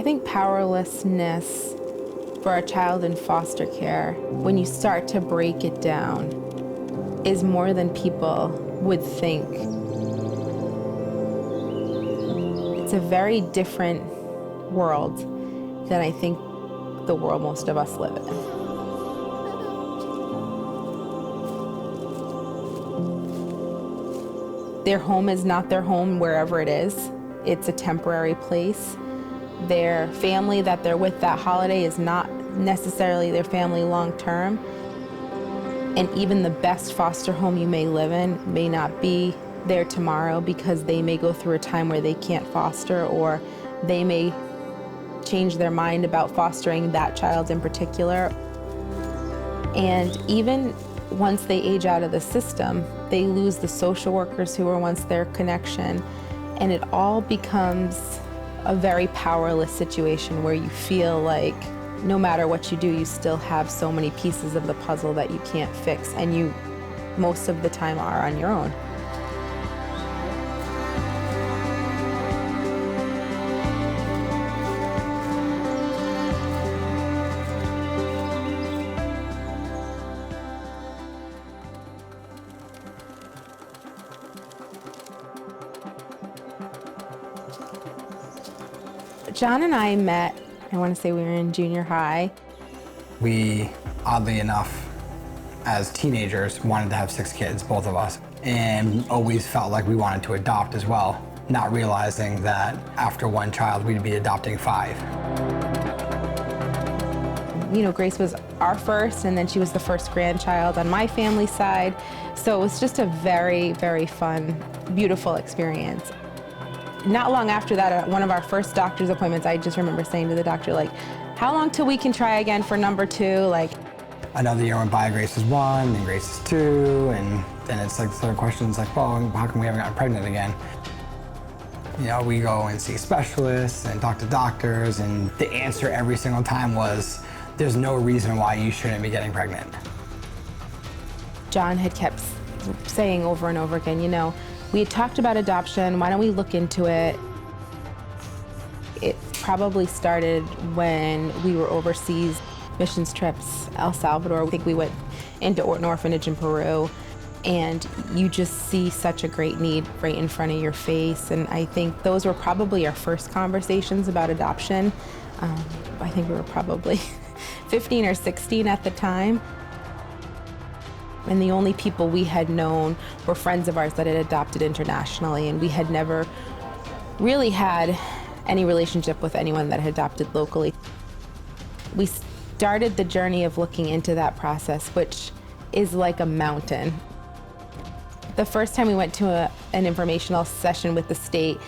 think powerlessness for a child in foster care, when you start to break it down, is more than people would think. It's a very different world than I think the world most of us live in. Their home is not their home wherever it is. It's a temporary place. Their family that they're with that holiday is not necessarily their family long term. And even the best foster home you may live in may not be there tomorrow, because they may go through a time where they can't foster, or they may change their mind about fostering that child in particular. And even once they age out of the system, they lose the social workers who were once their connection, and it all becomes a very powerless situation where you feel like no matter what you do, you still have so many pieces of the puzzle that you can't fix, and you most of the time are on your own. John and I met, I want to say we were in junior high. We, oddly enough, as teenagers, wanted to have 6 kids, both of us, and always felt like we wanted to adopt as well, not realizing that after one child, we'd be adopting 5. You know, Grace was our first, and then she was the first grandchild on my family side. So it was just a very, very fun, beautiful experience. Not long after that, at one of our first doctor's appointments, I just remember saying to the doctor, like, how long till we can try again for number 2? Like, another year went by, Grace is 1, and Grace is 2, and then it's like sort of questions like, well, how come we haven't gotten pregnant again? You know, we go and see specialists and talk to doctors, and the answer every single time was, there's no reason why you shouldn't be getting pregnant. John had kept saying over and over again, you know, we had talked about adoption, why don't we look into it? It probably started when we were overseas, missions trips, El Salvador. I think we went into an orphanage in Peru, and you just see such a great need right in front of your face. And I think those were probably our first conversations about adoption. I think we were probably 15 or 16 at the time. And the only people we had known were friends of ours that had adopted internationally, and we had never really had any relationship with anyone that had adopted locally. We started the journey of looking into that process, which is like a mountain. The first time we went to an informational session with the state,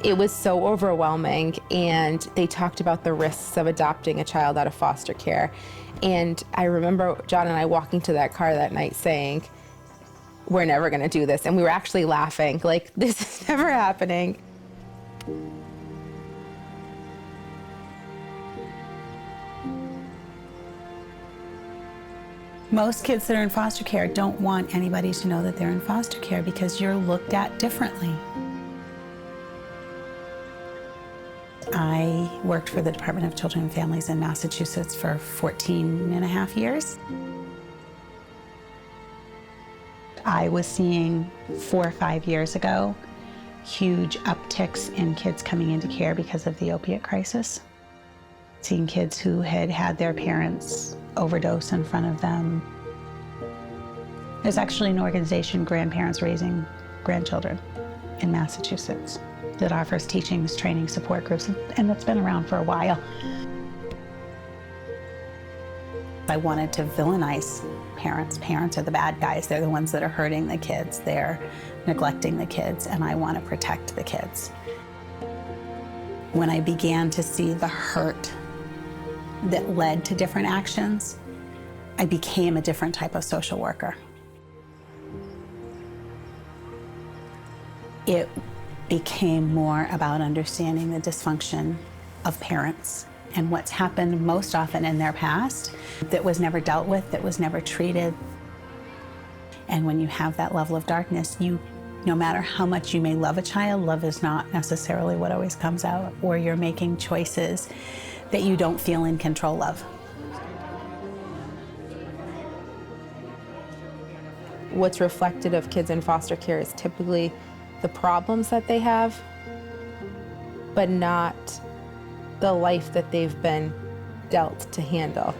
it was so overwhelming, and they talked about the risks of adopting a child out of foster care. And I remember John and I walking to that car that night saying, we're never gonna do this. And we were actually laughing, like, this is never happening. Most kids that are in foster care don't want anybody to know that they're in foster care because you're looked at differently. I worked for the Department of Children and Families in Massachusetts for 14 and a half years. I was seeing 4 or 5 years ago huge upticks in kids coming into care because of the opiate crisis. Seeing kids who had had their parents overdose in front of them. There's actually an organization, Grandparents Raising Grandchildren, in Massachusetts, that offers teachings, training, support groups, and that's been around for a while. I wanted to villainize parents. Parents are the bad guys. They're the ones that are hurting the kids. They're neglecting the kids, and I want to protect the kids. When I began to see the hurt that led to different actions, I became a different type of social worker. It became more about understanding the dysfunction of parents and what's happened most often in their past that was never dealt with, that was never treated. And when you have that level of darkness, you No matter how much you may love a child, love is not necessarily what always comes out, or you're making choices that you don't feel in control of. What's reflected of kids in foster care is typically the problems that they have, but not the life that they've been dealt to handle.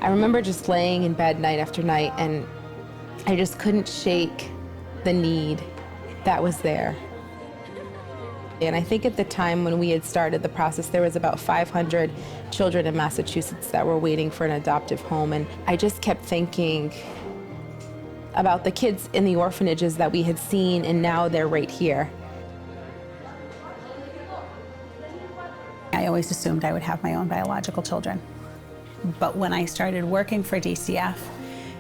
I remember just laying in bed night after night, and I just couldn't shake the need that was there. And I think at the time when we had started the process, there was about 500 children in Massachusetts that were waiting for an adoptive home. And I just kept thinking about the kids in the orphanages that we had seen, and now they're right here. I always assumed I would have my own biological children. But when I started working for DCF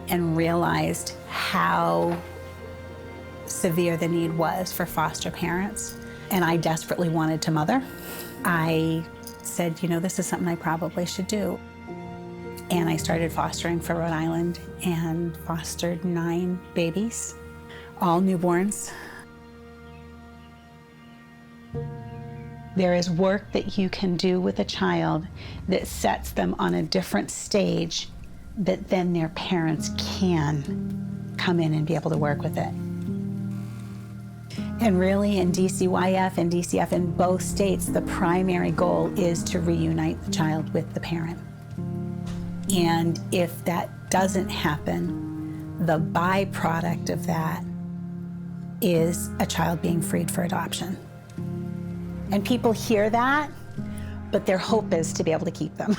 and realized how severe the need was for foster parents, and I desperately wanted to mother, I said, you know, this is something I probably should do. And I started fostering for Rhode Island and fostered 9 babies, all newborns. There is work that you can do with a child that sets them on a different stage that then their parents can come in and be able to work with it. And really in DCYF and DCF in both states, the primary goal is to reunite the child with the parent. And if that doesn't happen, the byproduct of that is a child being freed for adoption. And people hear that, but their hope is to be able to keep them.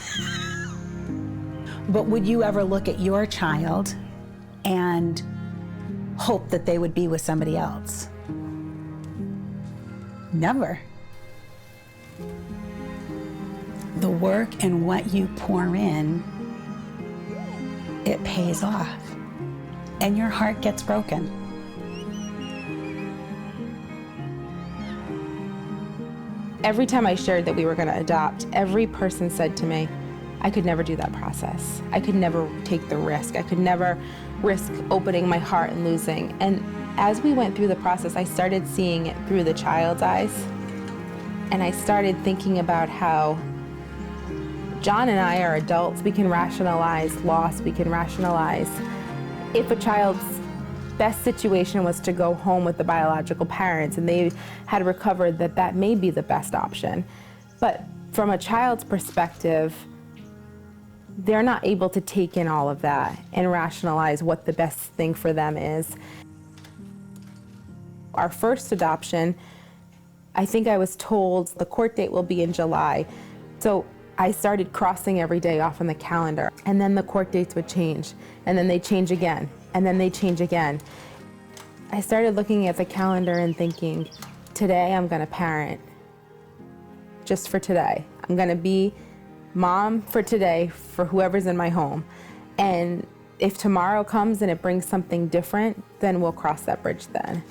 But would you ever look at your child and hope that they would be with somebody else? Never. The work and what you pour in, it pays off. And your heart gets broken. Every time I shared that we were going to adopt, every person said to me, I could never do that process. I could never take the risk. I could never risk opening my heart and losing. And as we went through the process, I started seeing it through the child's eyes. And I started thinking about how John and I are adults. We can rationalize loss. We can rationalize if a child's best situation was to go home with the biological parents and they had recovered, that may be the best option. But from a child's perspective, they're not able to take in all of that and rationalize what the best thing for them is. Our first adoption, I think I was told the court date will be in July. So I started crossing every day off on the calendar, and then the court dates would change, and then they change again, and then they change again. I started looking at the calendar and thinking, today I'm gonna parent, just for today. I'm gonna be mom for today for whoever's in my home. And if tomorrow comes and it brings something different, then we'll cross that bridge then.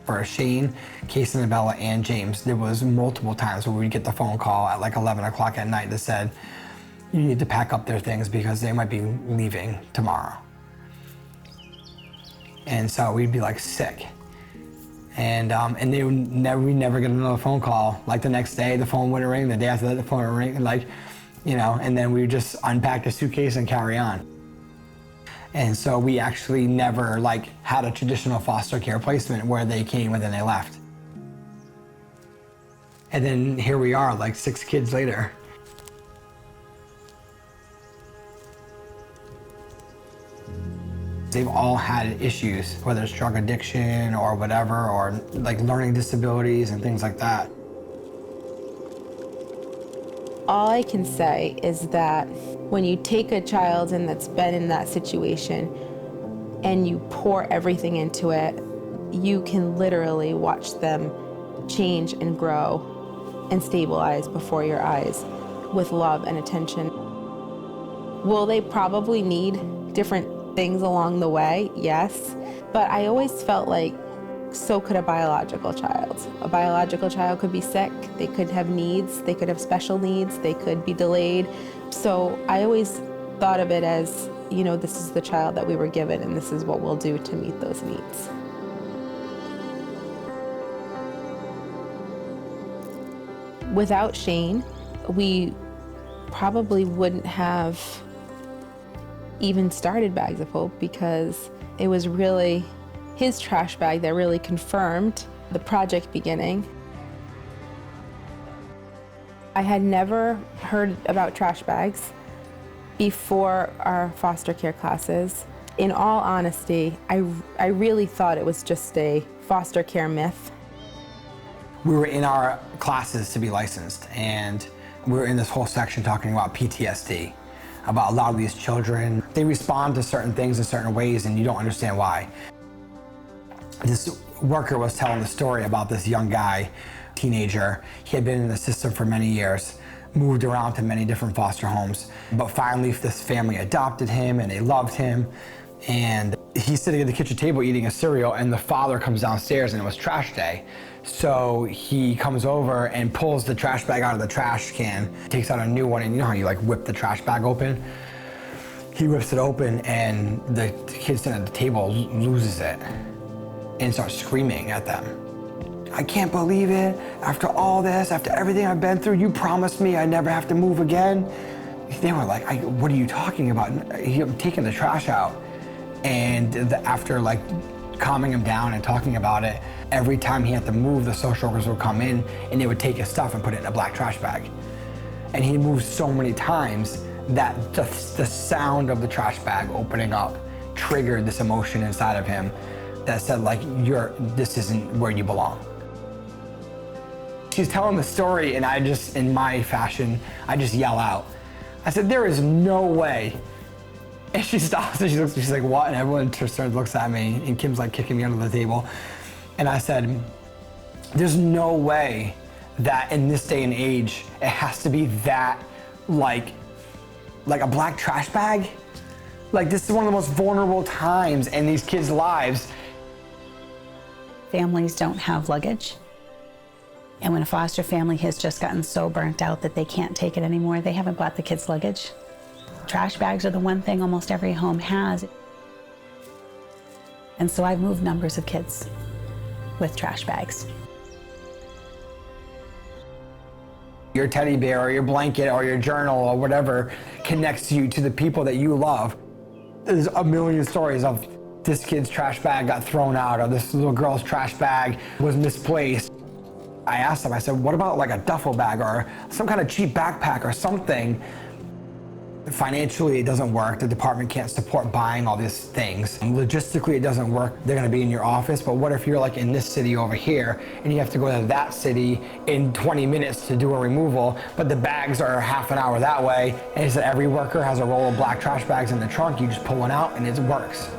For Shane, Case, Annabella, and James, there was multiple times where we'd get the phone call at like 11 o'clock at night that said, you need to pack up their things because they might be leaving tomorrow. And so we'd be like sick. And we never get another phone call. Like the next day, the phone wouldn't ring. The day after that, the phone would ring. Like, you know, and then we would just unpack the suitcase and carry on. And so we actually never like had a traditional foster care placement where they came and then they left. And then here we are, like 6 kids later. They've all had issues, whether it's drug addiction or whatever, or like learning disabilities and things like that. All I can say is that when you take a child and that's been in that situation and you pour everything into it, you can literally watch them change and grow and stabilize before your eyes with love and attention. Will they probably need different things along the way? Yes. But I always felt like so could a biological child. A biological child could be sick, they could have needs, they could have special needs, they could be delayed. So I always thought of it as you know, this is the child that we were given and this is what we'll do to meet those needs. Without Shane, we probably wouldn't have even started Bags of Hope, because it was really his trash bag that really confirmed the project beginning. I had never heard about trash bags before our foster care classes. In all honesty, I really thought it was just a foster care myth. We were in our classes to be licensed, and we were in this whole section talking about PTSD, about a lot of these children. They respond to certain things in certain ways and you don't understand why. This worker was telling the story about this young guy, teenager. He had been in the system for many years, moved around to many different foster homes, but finally this family adopted him and they loved him. And he's sitting at the kitchen table eating a cereal, and the father comes downstairs and it was trash day. So he comes over and pulls the trash bag out of the trash can, takes out a new one, and you know how you like whip the trash bag open? He whips it open and the kid sitting at the table loses it and starts screaming at them. I can't believe it. After all this, after everything I've been through, you promised me I'd never have to move again. They were like, what are you talking about? I'm taking the trash out. And after like calming him down and talking about it, every time he had to move, the social workers would come in and they would take his stuff and put it in a black trash bag. And he moved so many times that the sound of the trash bag opening up triggered this emotion inside of him that said like, this isn't where you belong. She's telling the story and I just, in my fashion, I just yell out. I said, there is no way. And she stops and she's like, what? And everyone turns and looks at me, and Kim's like kicking me under the table. And I said, there's no way that in this day and age, it has to be that like a black trash bag. Like, this is one of the most vulnerable times in these kids' lives. Families don't have luggage. And when a foster family has just gotten so burnt out that they can't take it anymore, they haven't bought the kids luggage. Trash bags are the one thing almost every home has. And so I've moved numbers of kids with trash bags. Your teddy bear or your blanket or your journal or whatever connects you to the people that you love. There's a million stories of this kid's trash bag got thrown out, or this little girl's trash bag was misplaced. I asked them, I said, what about like a duffel bag or some kind of cheap backpack or something? Financially, it doesn't work. The department can't support buying all these things. Logistically, it doesn't work. They're gonna be in your office, but what if you're like in this city over here and you have to go to that city in 20 minutes to do a removal, but the bags are half an hour that way, and he said every worker has a roll of black trash bags in the trunk. You just pull one out and it works.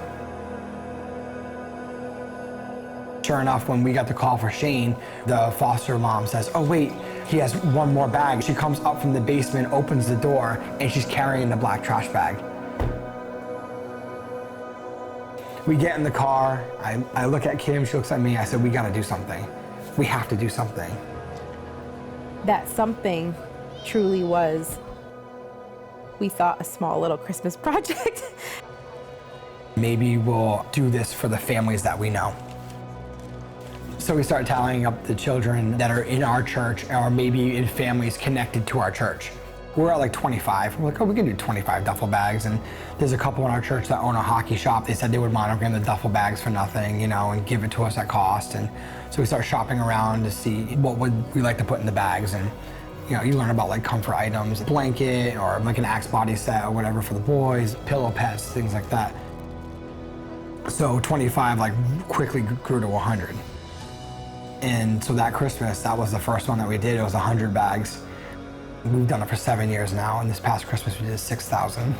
Sure enough, when we got the call for Shane, the foster mom says, oh wait, he has one more bag. She comes up from the basement, opens the door, and she's carrying the black trash bag. We get in the car, I look at Kim, she looks at me, I said, we gotta do something. We have to do something. That something truly was, we thought, a small little Christmas project. Maybe we'll do this for the families that we know. So we start tallying up the children that are in our church or maybe in families connected to our church. We're at like 25. We're like, oh, we can do 25 duffel bags. And there's a couple in our church that own a hockey shop. They said they would monogram the duffel bags for nothing, you know, and give it to us at cost. And so we start shopping around to see what would we like to put in the bags. And you know, you learn about like comfort items, a blanket or like an Axe body set or whatever for the boys, pillow pets, things like that. So 25 like quickly grew to 100. And so that Christmas, that was the first one that we did. It was 100 bags. We've done it for 7 years now, and this past Christmas we did 6,000.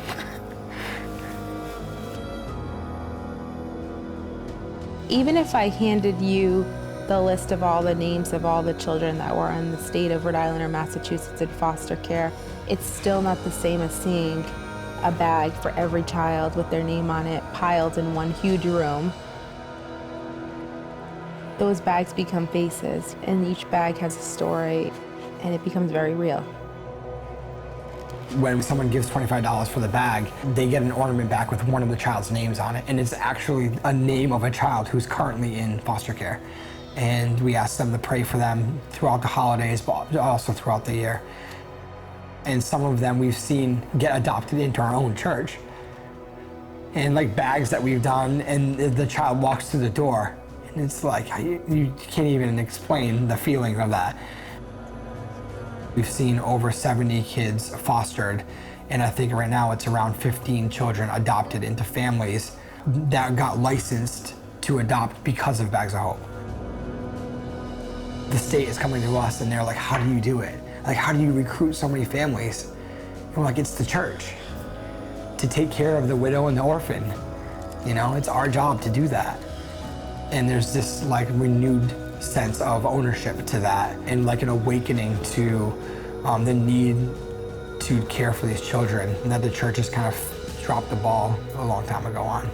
Even if I handed you the list of all the names of all the children that were in the state of Rhode Island or Massachusetts in foster care, it's still not the same as seeing a bag for every child with their name on it piled in one huge room. Those bags become faces, and each bag has a story, and it becomes very real. When someone gives $25 for the bag, they get an ornament back with one of the child's names on it, and it's actually a name of a child who's currently in foster care. And we ask them to pray for them throughout the holidays, but also throughout the year. And some of them we've seen get adopted into our own church. And like bags that we've done, and the child walks through the door, and it's like, you can't even explain the feeling of that. We've seen over 70 kids fostered, and I think right now it's around 15 children adopted into families that got licensed to adopt because of Bags of Hope. The state is coming to us and they're like, how do you do it? Like, how do you recruit so many families? And we're like, it's the church to take care of the widow and the orphan. You know, it's our job to do that. And there's this like renewed sense of ownership to that, and like an awakening to the need to care for these children, and that the church has kind of dropped the ball a long time ago on.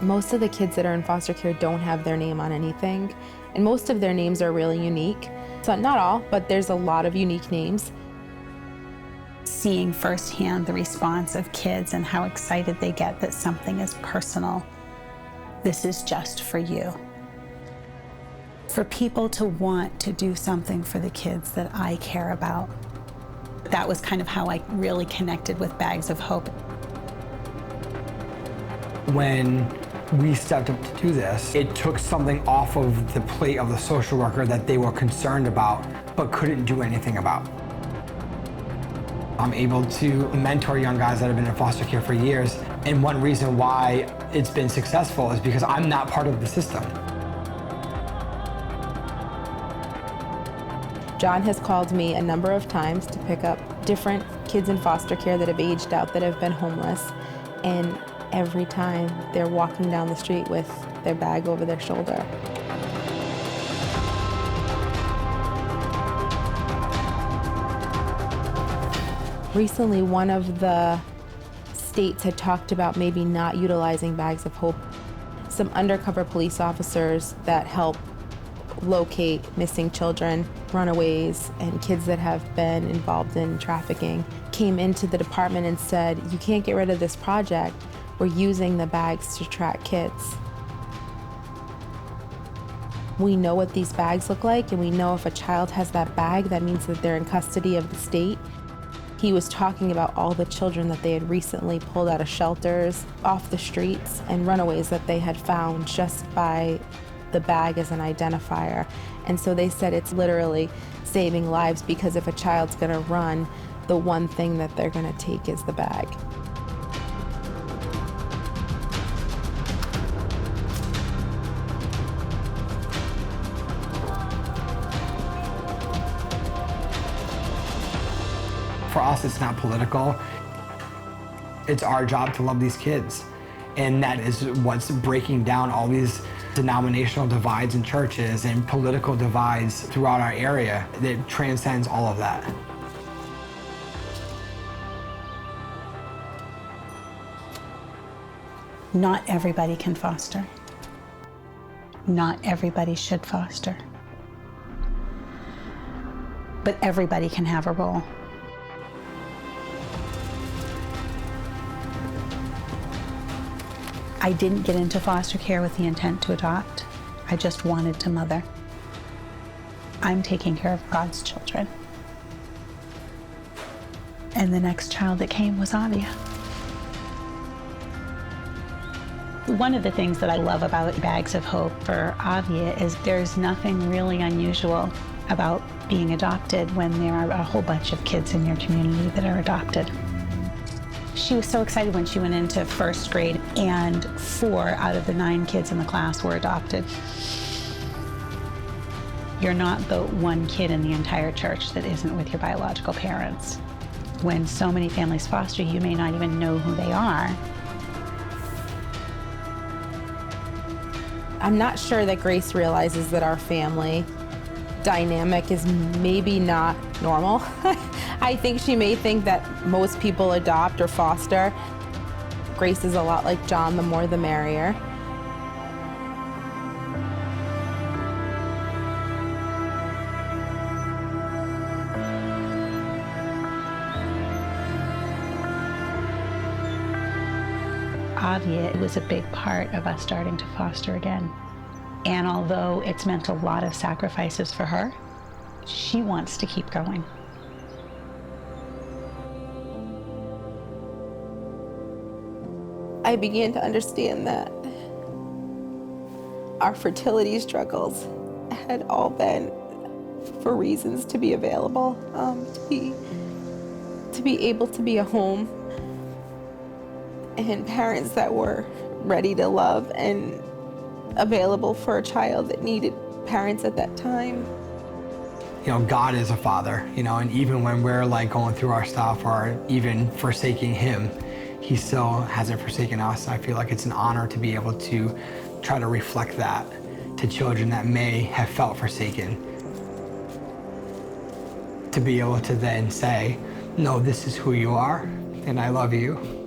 Most of the kids that are in foster care don't have their name on anything, and most of their names are really unique. So not all, but there's a lot of unique names. Seeing firsthand the response of kids and how excited they get that something is personal. This is just for you. For people to want to do something for the kids that I care about. That was kind of how I really connected with Bags of Hope. When we stepped up to do this, it took something off of the plate of the social worker that they were concerned about but couldn't do anything about. I'm able to mentor young guys that have been in foster care for years, and one reason why it's been successful is because I'm not part of the system. John has called me a number of times to pick up different kids in foster care that have aged out, that have been homeless, and every time they're walking down the street with their bag over their shoulder. Recently, one of the states had talked about maybe not utilizing Bags of Hope. Some undercover police officers that help locate missing children, runaways, and kids that have been involved in trafficking came into the department and said, you can't get rid of this project. We're using the bags to track kids. We know what these bags look like, and we know if a child has that bag, that means that they're in custody of the state. He was talking about all the children that they had recently pulled out of shelters, off the streets, and runaways that they had found just by the bag as an identifier. And so they said it's literally saving lives, because if a child's gonna run, the one thing that they're gonna take is the bag. For us, it's not political. It's our job to love these kids. And that is what's breaking down all these denominational divides in churches and political divides throughout our area. That transcends all of that. Not everybody can foster. Not everybody should foster. But everybody can have a role. I didn't get into foster care with the intent to adopt. I just wanted to mother. I'm taking care of God's children. And the next child that came was Avia. One of the things that I love about Bags of Hope for Avia is there's nothing really unusual about being adopted when there are a whole bunch of kids in your community that are adopted. She was so excited when she went into first grade, and 4 out of the 9 kids in the class were adopted. You're not the one kid in the entire church that isn't with your biological parents. When so many families foster, you may not even know who they are. I'm not sure that Grace realizes that our family dynamic is maybe not normal. I think she may think that most people adopt or foster. Grace is a lot like John, the more the merrier. Javier, it was a big part of us starting to foster again. And although it's meant a lot of sacrifices for her, she wants to keep going. I began to understand that our fertility struggles had all been for reasons to be available, to be able to be a home, and parents that were ready to love and available for a child that needed parents at that time. You know, God is a father, you know, and even when we're like going through our stuff or even forsaking him, he still hasn't forsaken us. I feel like it's an honor to be able to try to reflect that to children that may have felt forsaken. To be able to then say, no, this is who you are, and I love you.